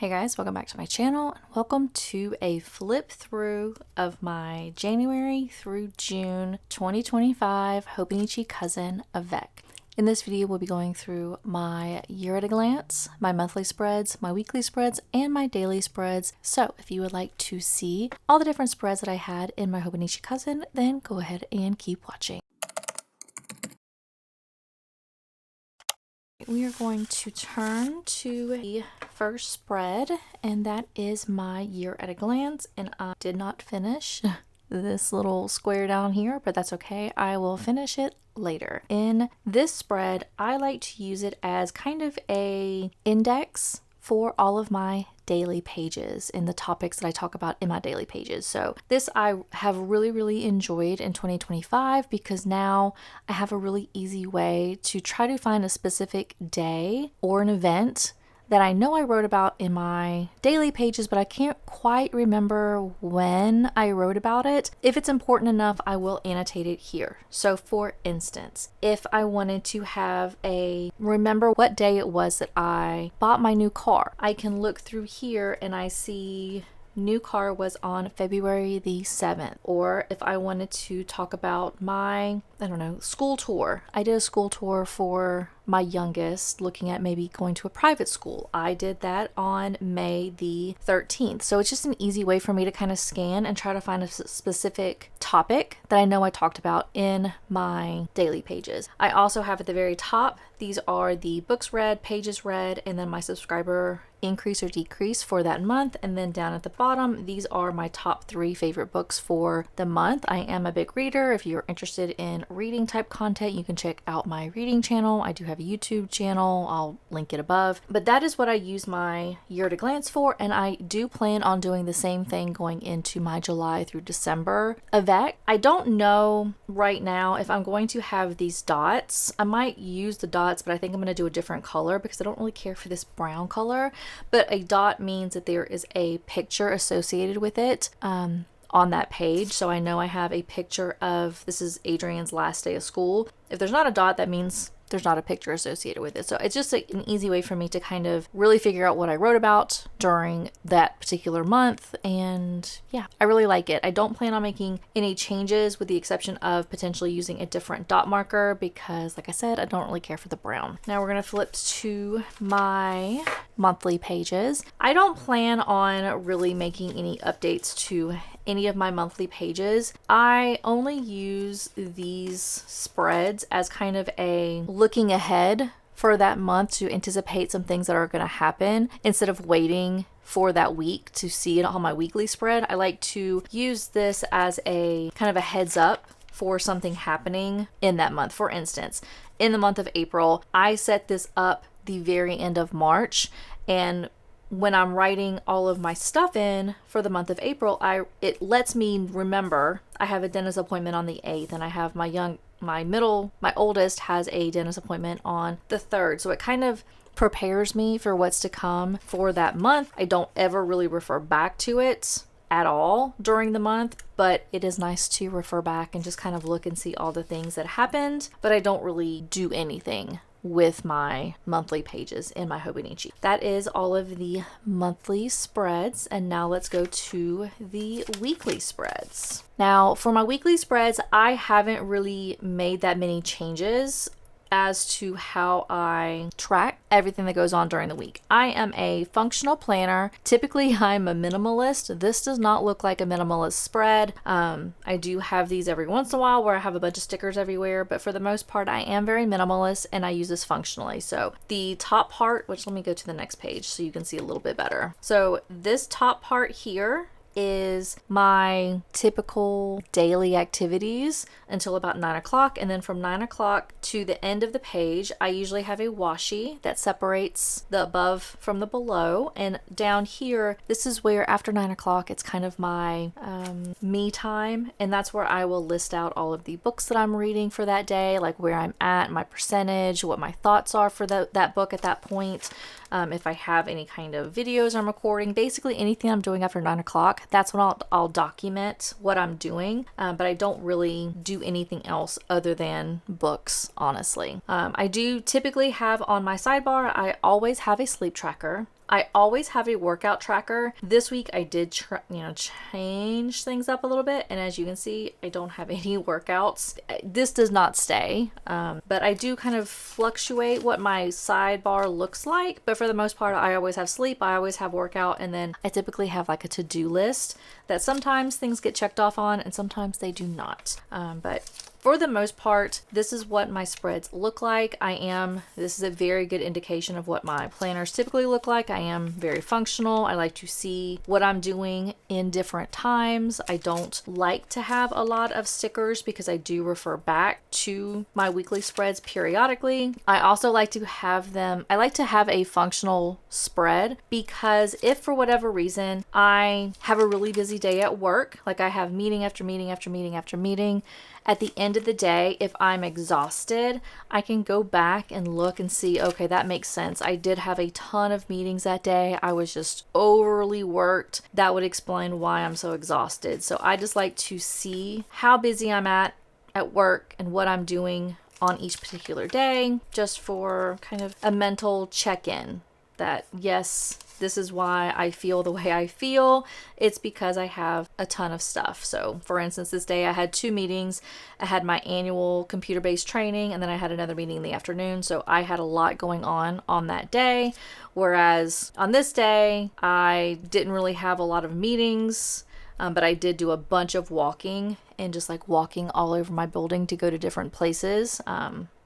Hey guys, welcome back to my channel and welcome to a flip through of my January through June 2025 Hobonichi Cousin Jan. In this video, we'll be going through my year at a glance, my monthly spreads, my weekly spreads, and my daily spreads. So if you would like to see all the different spreads that I had in my Hobonichi Cousin, then go ahead and keep watching. We are going to turn to the first spread, and that is my year at a glance, and I did not finish this little square down here, but that's okay. I will finish it later. In this spread, I like to use it as kind of a index for all of my daily pages and the topics that I talk about in my daily pages. So this I have really enjoyed in 2025 because now I have a really easy way to try to find a specific day or an event that I know I wrote about in my daily pages, but I can't quite remember when I wrote about it. If it's important enough, I will annotate it here. So for instance, if I wanted to remember what day it was that I bought my new car, I can look through here and I see new car was on February the 7th. Or if I wanted to talk about my, school tour. I did a school tour for my youngest, looking at maybe going to a private school. I did that on May the 13th. So it's just an easy way for me to kind of scan and try to find a specific topic that I know I talked about in my daily pages. I also have at the very top, these are the books read, pages read, and then my subscriber increase or decrease for that month. And then down at the bottom, these are my top 3 favorite books for the month. I am a big reader. If you're interested in reading type content, you can check out my reading channel. I do have a YouTube channel. I'll link it above. But that is what I use my year at a glance for. And I do plan on doing the same thing going into my July through December event. I don't know right now if I'm going to have these dots. I might use the dots, but I think I'm going to do a different color because I don't really care for this brown color. But a dot means that there is a picture associated with it on that page. So I know I have a picture of, this is Adrian's last day of school. If there's not a dot, that means there's not a picture associated with it. So it's just an easy way for me to kind of really figure out what I wrote about during that particular month. And yeah, I really like it. I don't plan on making any changes with the exception of potentially using a different dot marker because, like I said, I don't really care for the brown. Now we're going to flip to my monthly pages. I don't plan on really making any updates to any of my monthly pages. I only use these spreads as kind of a looking ahead for that month to anticipate some things that are going to happen instead of waiting for that week to see it on my weekly spread. I like to use this as a kind of a heads up for something happening in that month. For instance, in the month of April, I set this up the very end of March, and when I'm writing all of my stuff in for the month of April, it lets me remember I have a dentist appointment on the 8th, and I have my oldest has a dentist appointment on the 3rd. So it kind of prepares me for what's to come for that month. I don't ever really refer back to it at all during the month, but it is nice to refer back and just kind of look and see all the things that happened, but I don't really do anything with my monthly pages in my Hobonichi. That is all of the monthly spreads, and now let's go to the weekly spreads. Now for my weekly spreads, I haven't really made that many changes as to how I track everything that goes on during the week. I am a functional planner. Typically, I'm a minimalist. This does not look like a minimalist spread. I do have these every once in a while where I have a bunch of stickers everywhere, but for the most part, I am very minimalist and I use this functionally. So the top part, which let me go to the next page so you can see a little bit better. So this top part here is my typical daily activities until about 9 o'clock. And then from 9 o'clock to the end of the page, I usually have a washi that separates the above from the below. And down here, this is where after 9 o'clock, it's kind of my me time. And that's where I will list out all of the books that I'm reading for that day, like where I'm at, my percentage, what my thoughts are for that book at that point. If I have any kind of videos I'm recording, basically anything I'm doing after 9 o'clock, that's when I'll document what I'm doing. But I don't really do anything else other than books, honestly. I do typically have on my sidebar, I always have a sleep tracker. I always have a workout tracker. This week I did change things up a little bit, and as you can see, I don't have any workouts. This does not stay, but I do kind of fluctuate what my sidebar looks like. But for the most part, I always have sleep, I always have workout, and then I typically have like a to-do list that sometimes things get checked off on and sometimes they do not. But for the most part, this is what my spreads look like. This is a very good indication of what my planners typically look like. I am very functional. I like to see what I'm doing in different times. I don't like to have a lot of stickers because I do refer back to my weekly spreads periodically. I also like to have a functional spread because if for whatever reason I have a really busy day at work, like I have meeting after meeting after meeting after meeting, at the end of the day, if I'm exhausted, I can go back and look and see, okay, that makes sense. I did have a ton of meetings that day. I was just overly worked. That would explain why I'm so exhausted. So I just like to see how busy I'm at work and what I'm doing on each particular day, just for kind of a mental check-in that, yes, this is why I feel the way I feel. It's because I have a ton of stuff. So for instance, this day I had 2 meetings. I had my annual computer-based training, and then I had another meeting in the afternoon. So I had a lot going on that day. Whereas on this day, I didn't really have a lot of meetings, but I did do a bunch of walking and just like walking all over my building to go to different places.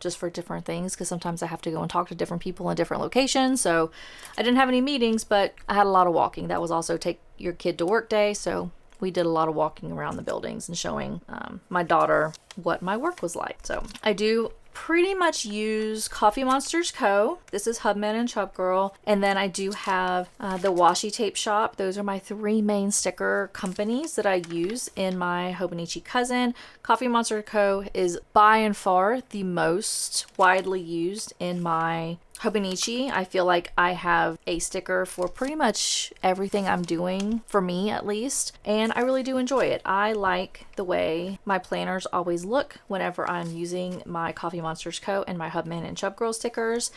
Just for different things, because sometimes I have to go and talk to different people in different locations. So I didn't have any meetings, but I had a lot of walking. That was also take your kid to work day. So we did a lot of walking around the buildings and showing my daughter what my work was like. So I do pretty much use Coffee Monsters Co. This is Hubman and Chub Girl. And then I do have the Washi Tape Shop. Those are my 3 main sticker companies that I use in my Hobonichi Cousin. Coffee Monster Co. is by and far the most widely used in my Hobonichi. I feel like I have a sticker for pretty much everything I'm doing, for me at least, and I really do enjoy it. I like the way my planners always look whenever I'm using my Coffee Monsters Co. and my Hubman and Chub Girl stickers.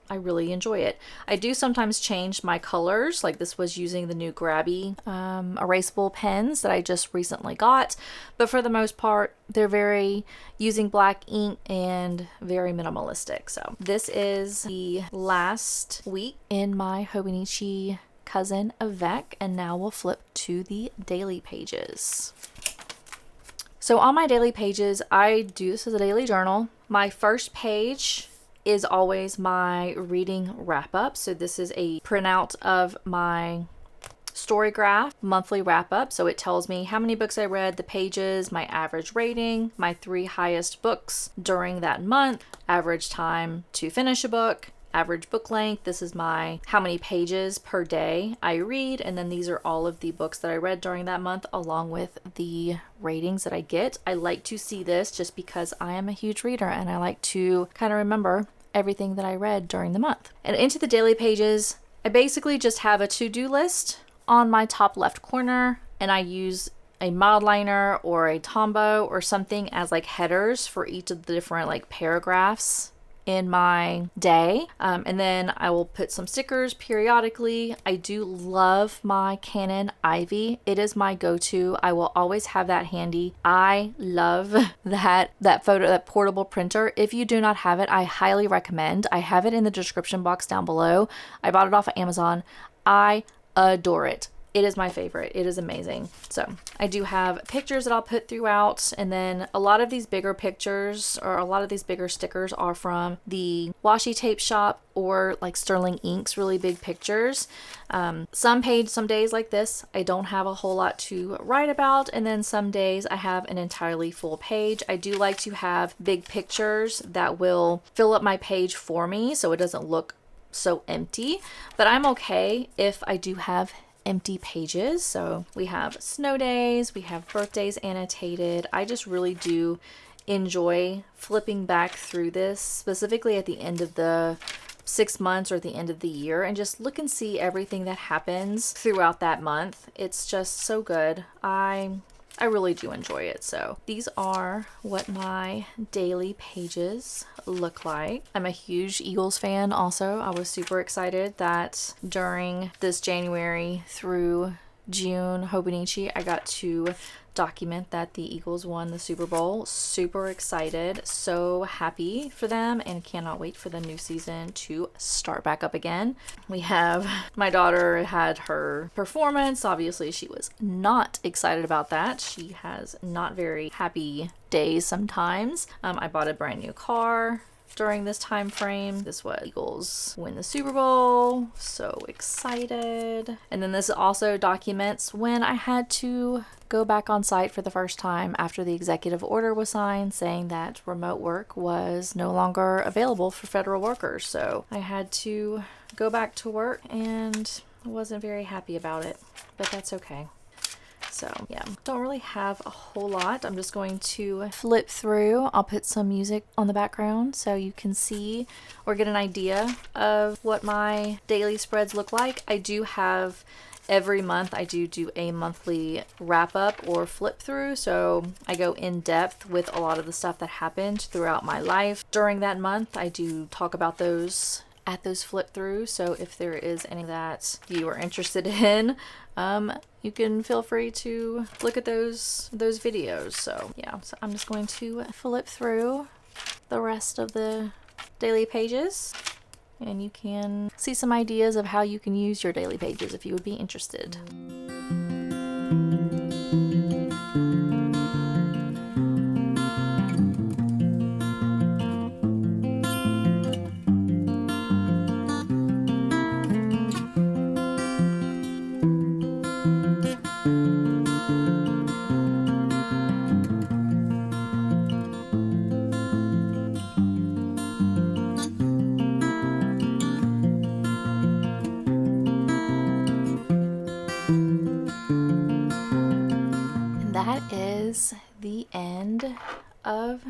I really enjoy it. I do sometimes change my colors, like this was using the new Grabby erasable pens that I just recently got, but for the most part they're very using black ink and very minimalistic. So this is the last week in my Hobonichi Cousin Avec, and now we'll flip to the daily pages. So on my daily pages, this is a daily journal. My first page is always my reading wrap up. So this is a printout of my Storygraph monthly wrap up. So it tells me how many books I read, the pages, my average rating, my 3 highest books during that month, average time to finish a book, average book length. This is my how many pages per day I read, and then these are all of the books that I read during that month along with the ratings that I get. I like to see this just because I am a huge reader and I like to kind of remember everything that I read during the month. And into the daily pages, I basically just have a to-do list on my top left corner, and I use a Mildliner or a Tombow or something as like headers for each of the different like paragraphs in my day, and then I will put some stickers periodically. I do love my Canon Ivy. It is my go-to. I will always have that handy. I love that portable printer. If you do not have it, I highly recommend. I have it in the description box down below. I bought it off of Amazon. I adore it. It is my favorite. It is amazing. So I do have pictures that I'll put throughout, and then a lot of these bigger pictures or a lot of these bigger stickers are from the Washi Tape Shop or like Sterling Ink's really big pictures. Some days like this, I don't have a whole lot to write about, and then some days I have an entirely full page. I do like to have big pictures that will fill up my page for me so it doesn't look so empty, but I'm okay if I do have empty pages. So we have snow days, we have birthdays annotated. I just really do enjoy flipping back through this, specifically at the end of the 6 months or at the end of the year, and just look and see everything that happens throughout that month. It's just so good. I I really do enjoy it. So these are what my daily pages look like. I'm a huge Eagles fan also. I was super excited that during this January through June Hobonichi, I got to document that the Eagles won the Super Bowl. Super excited, so happy for them, and cannot wait for the new season to start back up again. We have my daughter had her performance. Obviously, she was not excited about that. She has not very happy days sometimes. I bought a brand new car during this time frame. This was Eagles win the Super Bowl. So excited. And then this also documents when I had to go back on site for the first time after the executive order was signed saying that remote work was no longer available for federal workers. So I had to go back to work and wasn't very happy about it, but that's okay. So yeah, don't really have a whole lot. I'm just going to flip through. I'll put some music on the background so you can see or get an idea of what my daily spreads look like. I do have every month I do a monthly wrap up or flip through. So I go in depth with a lot of the stuff that happened throughout my life during that month. I do talk about those at those flip throughs. So if there is any that you are interested in, you can feel free to look at those videos. So yeah, so I'm just going to flip through the rest of the daily pages, and you can see some ideas of how you can use your daily pages if you would be interested. That is the end of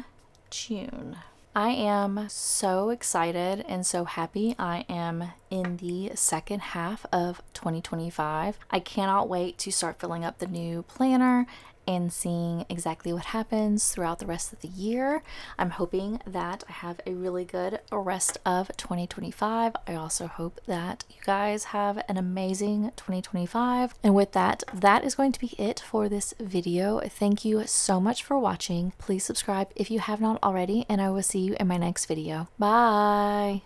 June. I am so excited and so happy. I am in the second half of 2025. I cannot wait to start filling up the new planner and seeing exactly what happens throughout the rest of the year. I'm hoping that I have a really good rest of 2025. I also hope that you guys have an amazing 2025. And with that, that is going to be it for this video. Thank you so much for watching. Please subscribe if you have not already, and I will see you in my next video. Bye!